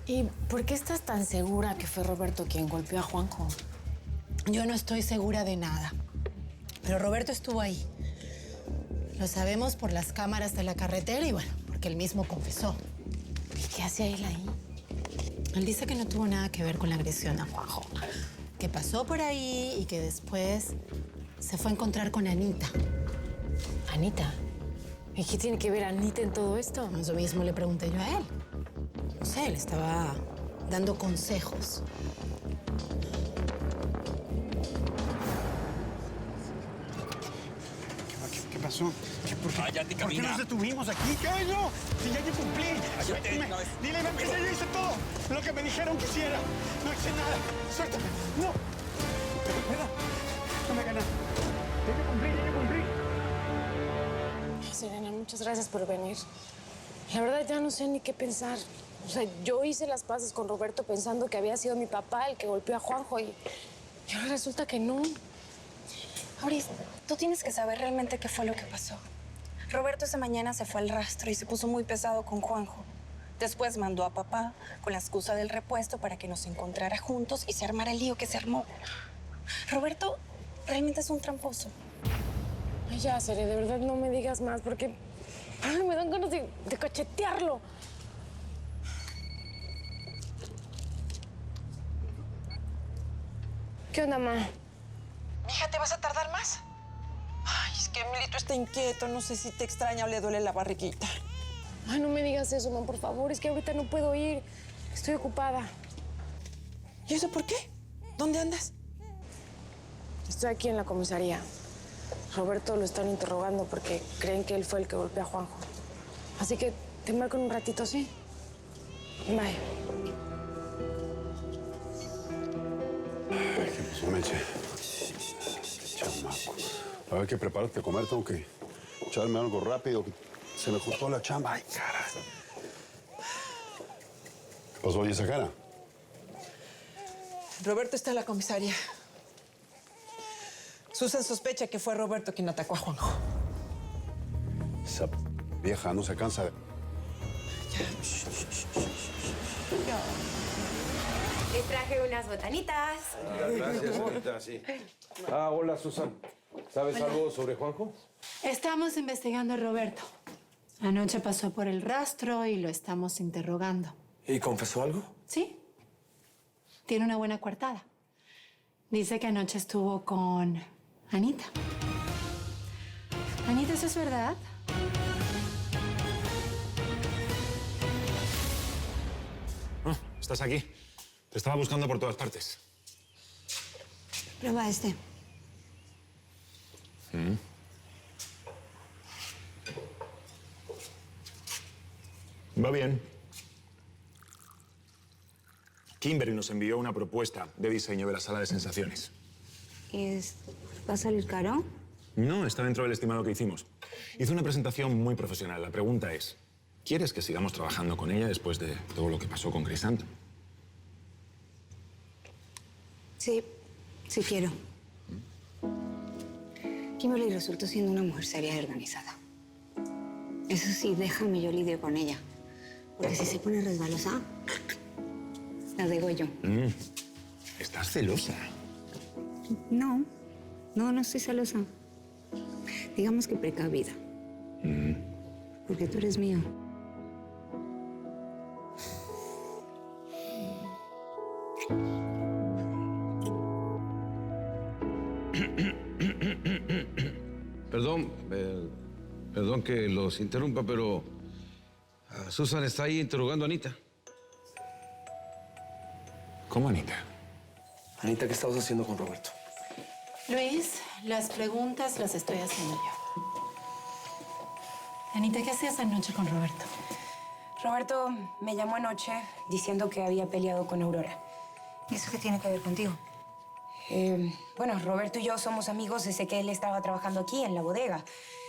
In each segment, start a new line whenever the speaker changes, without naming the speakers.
¿Y por qué estás tan segura que fue Roberto quien golpeó a Juanjo?
Yo no estoy segura de nada. Pero Roberto estuvo ahí. Lo sabemos por las cámaras de la carretera y bueno, porque él mismo confesó.
¿Y qué hacía él ahí?
Él dice que no tuvo nada que ver con la agresión a Juanjo. Que pasó por ahí y que después se fue a encontrar con Anita.
¿Anita? ¿Y qué tiene que ver Anita en todo esto?
Eso mismo le pregunté yo a él. No sé, le estaba dando consejos.
¿Qué pasó?
Cállate,
¿Por qué
camina.
nos detuvimos aquí? ¿Qué? No, si ya yo cumplí.
Cállate,
Dime,
una vez.
dile que ya yo hice todo lo que me dijeron que hiciera. No hice nada. Suéltame. No. Espera. No me hagas nada. Ya yo cumplí.
Serena, muchas gracias por venir. La verdad ya no sé ni qué pensar. O sea, yo hice las paces con Roberto pensando que había sido mi papá el que golpeó a Juanjo y ahora resulta que no.
Auris, tú tienes que saber realmente qué fue lo que pasó. Roberto esa mañana se fue al rastro y se puso muy pesado con Juanjo. Después mandó a papá con la excusa del repuesto para que nos encontrara juntos y se armara el lío que se armó. Roberto realmente es un tramposo.
Ay, ya, Sere, de verdad no me digas más porque me dan ganas de cachetearlo. ¿Qué onda, ma?
Mija, ¿te vas a tardar más? Ay, es que Emilito está inquieto. No sé si te extraña o le duele la barriguita.
Ay, no me digas eso, ma, por favor. Es que ahorita no puedo ir. Estoy ocupada.
¿Y eso por qué? ¿Dónde andas?
Estoy aquí en la comisaría. Roberto lo están interrogando porque creen que él fue el que golpeó a Juanjo. Así que te marco en un ratito, ¿sí? Bye.
Ay, ¿qué pasó, Meche? Chamaco. A ver, que prepárate a comer. Tengo que echarme algo rápido. Se me juntó la chamba. Ay, cara. ¿Qué pasó? ¿Y esa cara?
Roberto está en la comisaría. Susan sospecha que fue Roberto quien atacó a Juanjo.
Esa vieja no se cansa de...
Les traje unas botanitas.
Gracias, señorita, sí. Ah, hola, Susan. ¿Sabes algo sobre Juanjo?
Estamos investigando a Roberto. Anoche pasó por el rastro y lo estamos interrogando.
¿Y confesó algo?
¿Sí? Tiene una buena coartada. Dice que anoche estuvo con Anita. Anita, ¿eso es verdad?
Estás aquí. Te estaba buscando por todas partes.
Prueba este.
Va bien. Kimberly nos envió una propuesta de diseño de la sala de sensaciones.
¿Va a salir caro?
No, está dentro del estimado que hicimos. Hizo una presentación muy profesional. La pregunta es, ¿quieres que sigamos trabajando con ella después de todo lo que pasó con Crisanto?
Sí, sí quiero. Kimberly resultó siendo una mujer seria y organizada. Eso sí, déjame, yo lidio con ella. Porque si se pone resbalosa, la degollo.
¿Estás celosa?
No, no estoy celosa. Digamos que precavida. Porque tú eres mío.
Perdón que los interrumpa, pero Susan está ahí interrogando a Anita.
¿Cómo, Anita?
Anita, ¿qué estabas haciendo con Roberto?
Luis, las preguntas las estoy haciendo yo. Anita, ¿qué hacías anoche con Roberto?
Roberto me llamó anoche diciendo que había peleado con Aurora.
¿Y eso qué tiene que ver contigo?
Bueno, Roberto y yo somos amigos desde que él estaba trabajando aquí, en la bodega.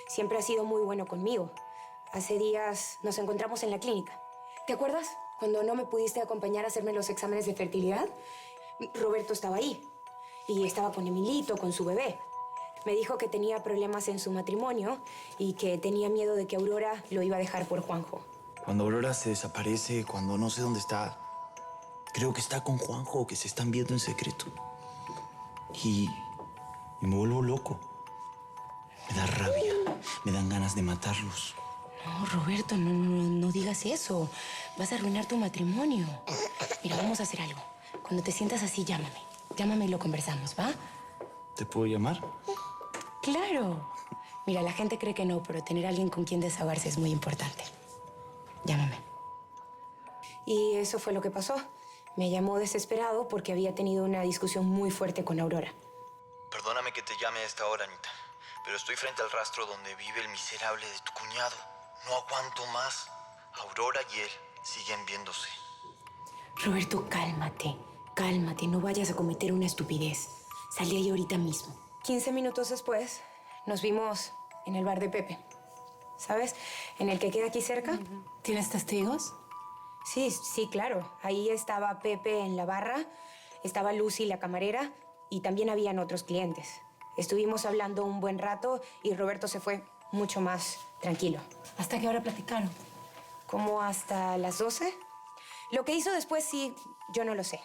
Siempre ha sido muy bueno conmigo. Hace días nos encontramos en la clínica. ¿Te acuerdas? Cuando no me pudiste acompañar a hacerme los exámenes de fertilidad, Roberto estaba ahí. Y estaba con Emilito, con su bebé. Me dijo que tenía problemas en su matrimonio y que tenía miedo de que Aurora lo iba a dejar por Juanjo.
Cuando Aurora se desaparece, cuando no sé dónde está, Creo que está con Juanjo, que se están viendo en secreto. Y me vuelvo loco. Me da rabia, me dan ganas de matarlos.
No, Roberto, no digas eso. Vas a arruinar tu matrimonio. Mira, vamos a hacer algo. Cuando te sientas así, llámame. Llámame y lo conversamos, ¿va?
¿Te puedo llamar?
¡Claro! Mira, la gente cree que no, pero tener a alguien con quien desahogarse es muy importante. Llámame. Y eso fue lo que pasó. Me llamó desesperado porque había tenido una discusión muy fuerte con Aurora.
Perdóname que te llame a esta hora, Anita, pero estoy frente al rastro donde vive el miserable de tu cuñado. No aguanto más. Aurora y él siguen viéndose.
Roberto, cálmate. Cálmate, no vayas a cometer una estupidez. Sal de ahí ahorita mismo. 15 minutos después, nos vimos en el bar de Pepe. ¿Sabes? En el que queda aquí cerca.
¿Tienes testigos?
Sí, claro. Ahí estaba Pepe en la barra, estaba Lucy, la camarera, y también habían otros clientes. Estuvimos hablando un buen rato y Roberto se fue mucho más tranquilo.
¿Hasta qué hora platicaron?
¿Como hasta las 12? Lo que hizo después sí, yo no lo sé.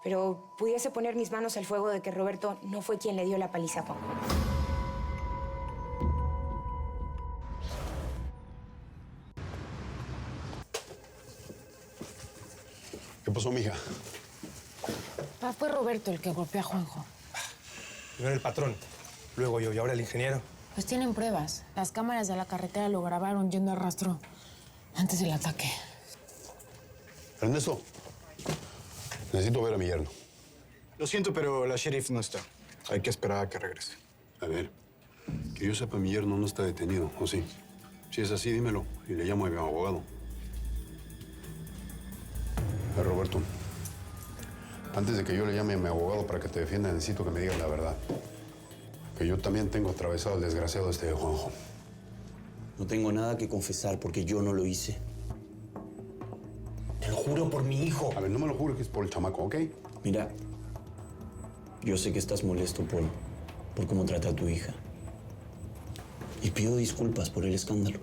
Pero pudiese poner mis manos al fuego de que Roberto no fue quien le dio la paliza a Juanjo.
¿Qué pasó, mija?
Pa, fue Roberto el que golpeó a Juanjo.
Primero el patrón, luego yo y ahora el ingeniero.
Pues tienen pruebas. Las cámaras de la carretera lo grabaron yendo a rastro antes del ataque.
Ernesto, necesito ver a mi yerno.
Lo siento, pero la sheriff no está. Hay que esperar a que regrese.
A ver, que yo sepa, mi yerno no está detenido, ¿o sí? Si es así, dímelo y le llamo a mi abogado. Roberto, antes de que yo le llame a mi abogado para que te defienda, necesito que me digas la verdad. Que yo también tengo atravesado el desgraciado este de Juanjo.
No tengo nada que confesar porque yo no lo hice. Te lo juro por mi hijo.
A ver, no me lo juro que es por el chamaco, ¿ok?
Mira, yo sé que estás molesto por cómo trata a tu hija. Y pido disculpas por el escándalo.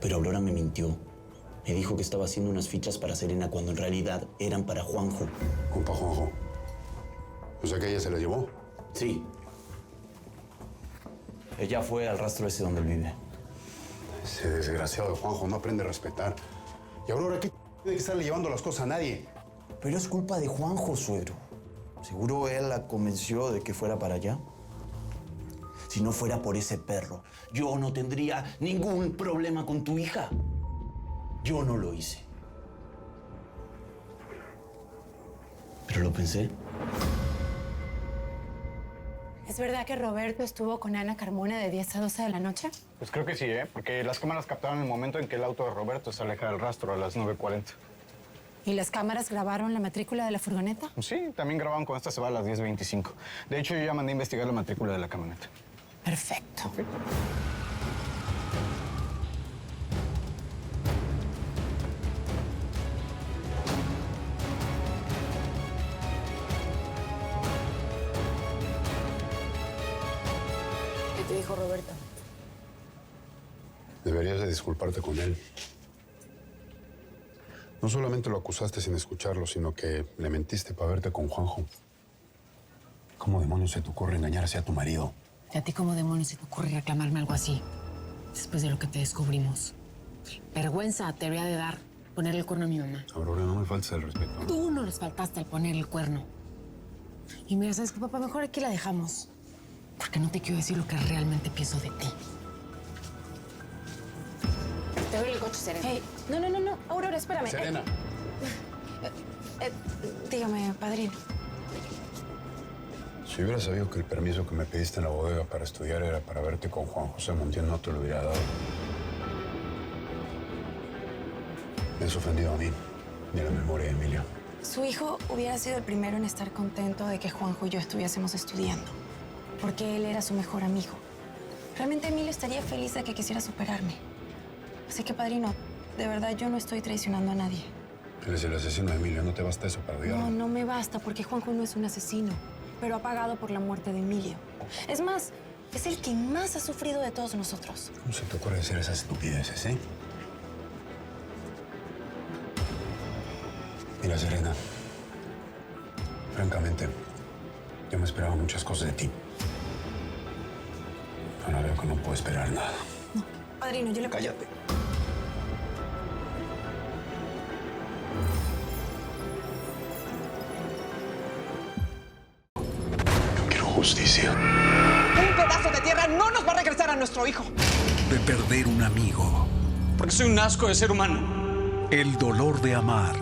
Pero Aurora me mintió. Me dijo que estaba haciendo unas fichas para Serena cuando en realidad eran para Juanjo.
Compa Juanjo. O sea que ella se la llevó.
Sí. Ella fue al rastro ese donde él vive.
Ese desgraciado de Juanjo no aprende a respetar. Y Aurora, ¿qué tiene que estarle llevando las cosas a nadie?
Pero es culpa de Juanjo, suegro. Seguro él la convenció de que fuera para allá. Si no fuera por ese perro, yo no tendría ningún problema con tu hija. Yo no lo hice. Pero lo pensé.
¿Es verdad que Roberto estuvo con Ana Carmona de 10 a 12 de la noche?
Pues creo que sí, porque las cámaras captaron el momento en que el auto de Roberto se aleja del rastro a las 9:40.
¿Y las cámaras grabaron la matrícula de la furgoneta?
Sí, también grabaron con esta se va a las 10:25. De hecho, yo ya mandé a investigar la matrícula de la camioneta.
Perfecto.
Okay.
¿Qué te dijo Roberto?
Deberías de disculparte con él. No solamente lo acusaste sin escucharlo, sino que le mentiste para verte con Juanjo. ¿Cómo demonios se te ocurre engañar así a tu marido?
¿Y a ti cómo demonios se te ocurre reclamarme algo así? Después de lo que te descubrimos. Vergüenza te habría de dar ponerle el cuerno a mi mamá.
Aurora, no me faltes el respeto.
Tú no les faltaste al poner el cuerno. Y mira, ¿sabes qué, papá? Mejor aquí la dejamos. Porque no te quiero decir lo que realmente pienso de ti. Te doy el coche, Serena.
Hey, no. Aurora, espérame.
Serena.
Dígame, padrino.
Si hubiera sabido que el permiso que me pediste en la bodega para estudiar era para verte con Juan José Montiel, no te lo hubiera dado. Me has ofendido a mí y a la memoria de Emilio.
Su hijo hubiera sido el primero en estar contento de que Juanjo y yo estuviésemos estudiando, porque él era su mejor amigo. Realmente Emilio estaría feliz de que quisiera superarme. Así que, padrino, de verdad yo no estoy traicionando a nadie.
Él es el asesino de Emilio, ¿no te basta eso para odiarlo?
No me basta, porque Juanjo no es un asesino, pero ha pagado por la muerte de Emilio. Es más, es el que más ha sufrido de todos nosotros.
¿Cómo se te ocurre decir esas estupideces, eh?
Mira, Serena, francamente, yo me esperaba muchas cosas de ti. Ahora veo que no puedo esperar nada.
No, padrino, yo le...
Cállate. Yo quiero justicia.
Un pedazo de tierra no nos va a regresar a nuestro hijo.
De perder un amigo.
Porque soy un asco de ser humano.
El dolor de amar.